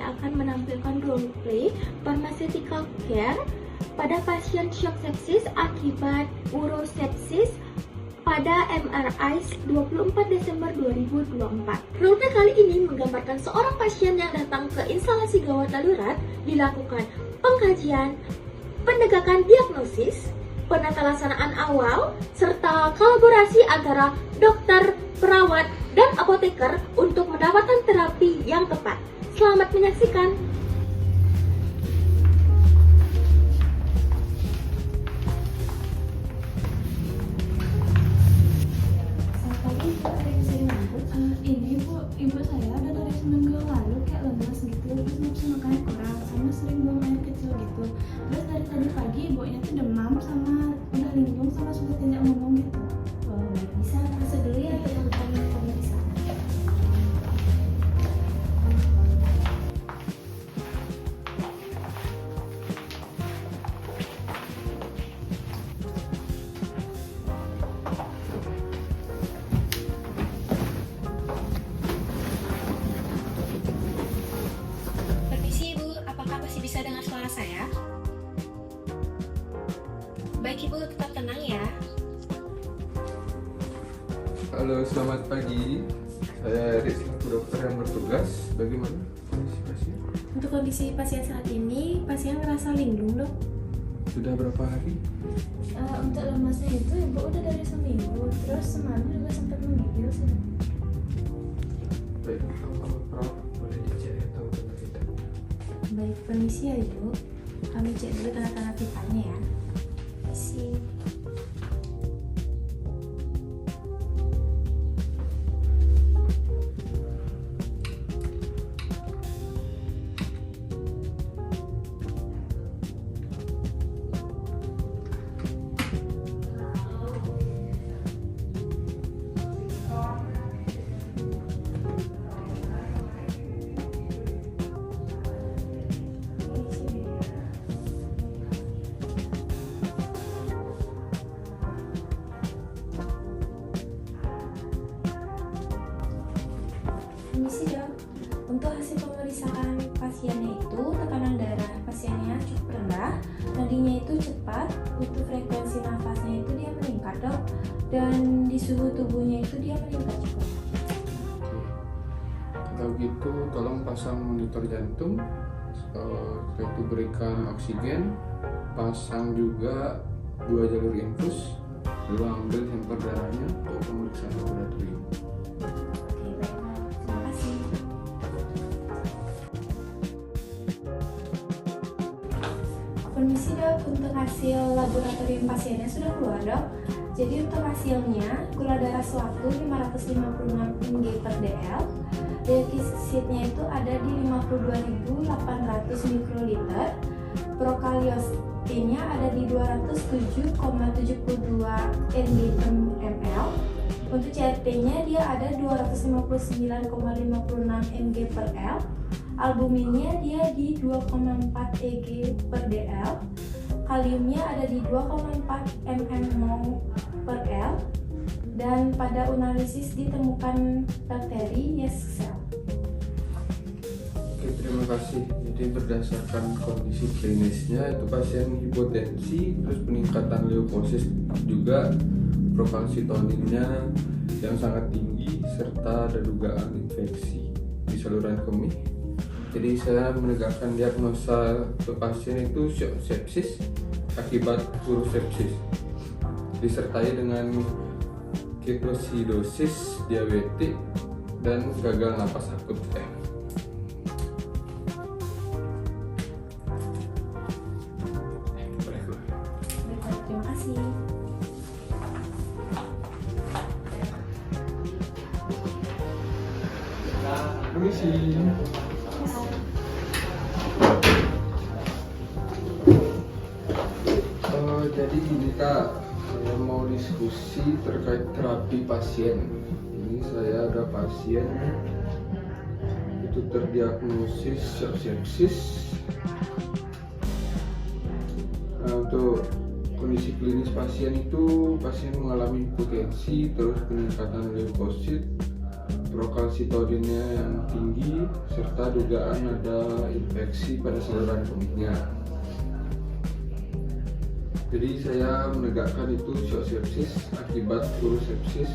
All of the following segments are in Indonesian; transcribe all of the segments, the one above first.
akan menampilkan roleplay pharmaceutical care pada pasien shock sepsis akibat urosepsis pada MRI 24 Desember 2024. Roleplay kali ini menggambarkan seorang pasien yang datang ke instalasi gawat darurat, dilakukan pengkajian, penegakan diagnosis, penata-laksanaan awal, serta kolaborasi antara dokter, perawat, dan apoteker untuk mendapatkan terapi yang tepat. Selamat menyaksikan! Ini Bu, ibu saya udah dari seminggu lalu kayak lemas gitu, terus nafsu makannya kurang, sama sering buang air kecil gitu. Terus dari tadi pagi ibunya tuh demam sama udah linglung sama sulit tidak ngomong gitu. Oh, baik. Bisa masuk dulu ya teman-teman pemirsa. Permisi Ibu, apakah masih bisa dengar suara saya? Baik Ibu, tetap tenang ya. Halo, selamat pagi. Saya Erik selaku dokter yang bertugas. Bagaimana kondisi pasien? Untuk kondisi pasien saat ini, pasien ngerasa linglung dok. Sudah berapa hari? Untuk lemasnya itu ibu udah dari seminggu, terus semalam juga sempat menggigil sih. Baik, kalau perawat boleh dicek atau tanda kita. Baik, permisi ya ibu. Kami cek dulu tanda-tanda vitanya ya. Permisi. Permisi dok, untuk hasil pemeriksaan pasiennya itu tekanan darah pasiennya cukup rendah, nadinya itu cepat, untuk frekuensi nafasnya itu dia meningkat dok, dan di suhu tubuhnya itu dia meningkat juga. Kalau gitu, tolong pasang monitor jantung, setelah itu berikan oksigen, pasang juga 2 jalur infus, lalu ambil sampel darahnya untuk pemeriksaan laboratorium. Oke baik, terima kasih. Permisi dok, untuk hasil laboratorium pasiennya sudah keluar dok. Jadi untuk hasilnya, gula darah suatu 556 mg/dl, defisitnya itu ada di 52.800 mikroliter, prokaliotinnya ada di 207,72 mg/ml, untuk CRP-nya dia ada 259,56 mg/l, albuminnya dia di 2,4 Eg/dl, kaliumnya ada di 2,4 mmol/l, dan pada analisis ditemukan bakteri Yeast cell. Oke, terima kasih. Jadi berdasarkan kondisi klinisnya itu pasien hipotensi, terus peningkatan leukosit juga, prokalsitoninnya yang sangat tinggi, serta ada dugaan infeksi di saluran kemih. Jadi saya menegakkan diagnosa ke pasien itu shock sepsis akibat urosepsis, disertai dengan ketosidosis diabetik dan gagal napas akut. Terima kasih. Permisi. Jadi gini Kak, saya mau diskusi terkait terapi pasien. Ini saya ada pasien itu terdiagnosis shock sepsis. Nah, untuk kondisi klinis pasien itu pasien mengalami hipotensi, terus peningkatan leukosit, prokalsitoninnya yang tinggi, serta dugaan ada infeksi pada saluran kemihnya. Jadi saya menegakkan itu shock sepsis akibat urosepsis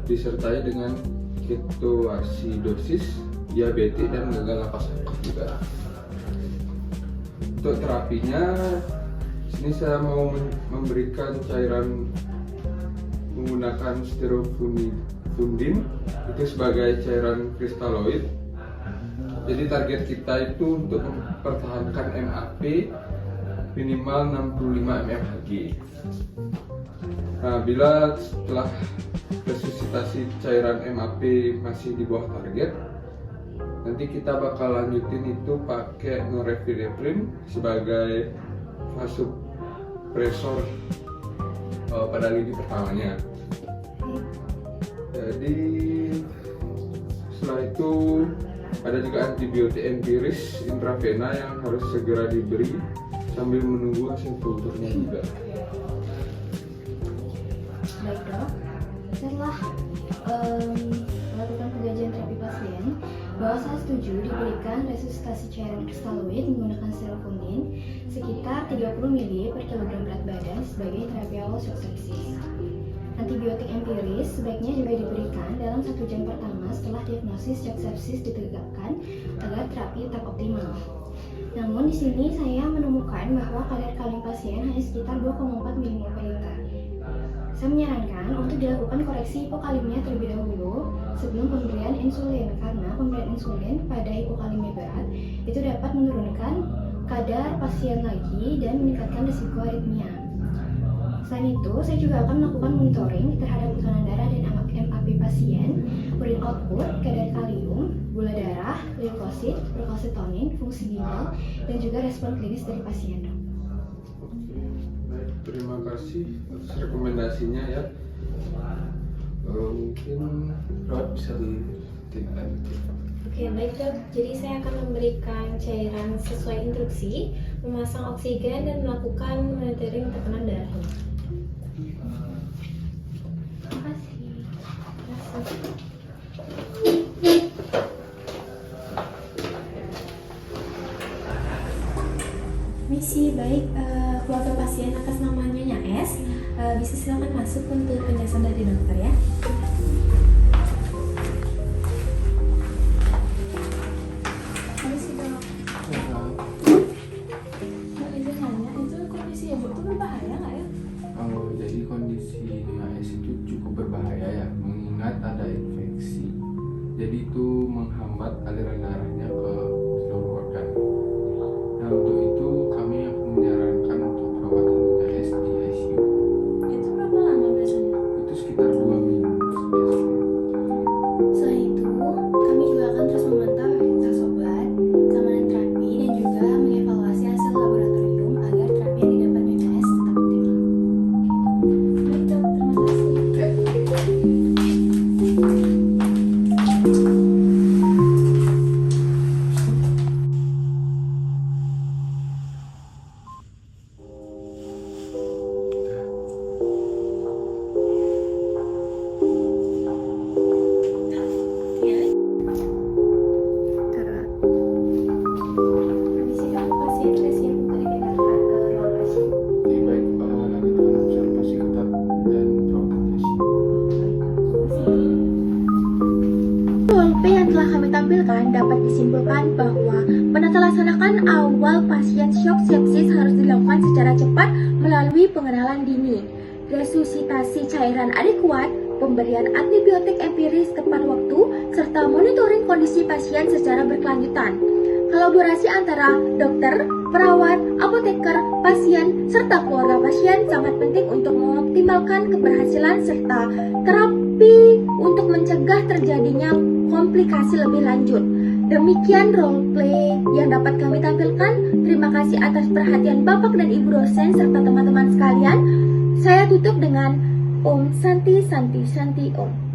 disertai dengan ketoasidosis, diabetes, dan gagal napas akut juga. Untuk terapinya, sini saya mau memberikan cairan menggunakan sterofundin itu sebagai cairan kristaloid. Jadi target kita itu untuk mempertahankan MAP minimal 65 mmHg. Nah, bila setelah resusitasi cairan MAP masih di bawah target, nanti kita bakal lanjutin itu pakai norepinephrine sebagai vasopresor pada lini pertamanya. Jadi setelah itu ada juga antibiotik empiris intravena yang harus segera diberi sambil menunggu hasil kulturnya juga. Baik dok, setelah melakukan pengkajian terapi pasien, bahwa saya setuju diberikan resusitasi cairan kristaloid menggunakan sterofundin sekitar 30 ml per kilogram berat badan sebagai terapi awal shock sepsis. Antibiotik empiris sebaiknya juga diberikan dalam 1 jam pertama setelah diagnosis shock sepsis ditegakkan agar terapi tetap optimal. Namun di sini saya menemukan bahwa kadar kalium pasien hanya sekitar 2,4 mmol per liter. Saya menyarankan untuk dilakukan koreksi hipokalemia terlebih dahulu sebelum pemberian insulin, karena pemberian insulin pada hipokalemia berat itu dapat menurunkan kadar pasien lagi dan meningkatkan risiko aritmia. Selain itu, saya juga akan melakukan monitoring terhadap tekanan darah dan MAP pasien, urin output, kadar kalium, gula darah, leukosit, prokalsitonin, fungsi ginjal, dan juga respon klinis dari pasien. Baik, terima kasih atas rekomendasinya ya. Mungkin Rod bisa ditindak. Oke, baik dok. Jadi saya akan memberikan cairan sesuai instruksi, memasang oksigen, dan melakukan monitoring tekanan darah. Terima kasih. Misi baik, keluarga pasien atas nama Nyonya S, bisa silakan masuk untuk penjelasan dari dokter ya. Permisi dok. Mau izin nanya, itu kondisi ibu itu berbahaya nggak ya? Jadi kondisi AS itu cukup berbahaya ya, mengingat ada infeksi. Jadi itu menghambat aliran darahnya ke seluruh organ. Nah, untuk itu kami menyarankan untuk perawatan AS di ICU. Itu berapa lama biasanya? Itu sekitar 2 minggu biasanya. Selain itu, kami juga akan terus memantau efektivitas obat, keamanan terapi, dan juga mengevaluasi hasil laboratorium agar terapi yang didapat Nyonya S tetap optimal. Baik dok, terima kasih. Permisi dok, pasien sudah siap untuk dipindahkan ke ruang ICU. Oke, baik, lanjutkan observasi ketat dan perawatan ICU. Role yang telah kami tampilkan dapat disimpulkan bahwa penata laksanakan awal pasien shock sepsis harus dilakukan secara cepat melalui pengenalan dini, resusitasi cairan adekuat, pemberian antibiotik empiris tepat waktu, serta monitoring kondisi pasien secara berkelanjutan. Kolaborasi antara dokter, perawat, apoteker, pasien, serta keluarga pasien sangat penting untuk mengoptimalkan keberhasilan serta terapi untuk mencegah terjadinya komplikasi lebih lanjut. Demikian role play yang dapat kami tampilkan. Terima kasih atas perhatian Bapak dan Ibu dosen serta teman-teman sekalian. Saya tutup dengan Om Santi Santi Santi Om.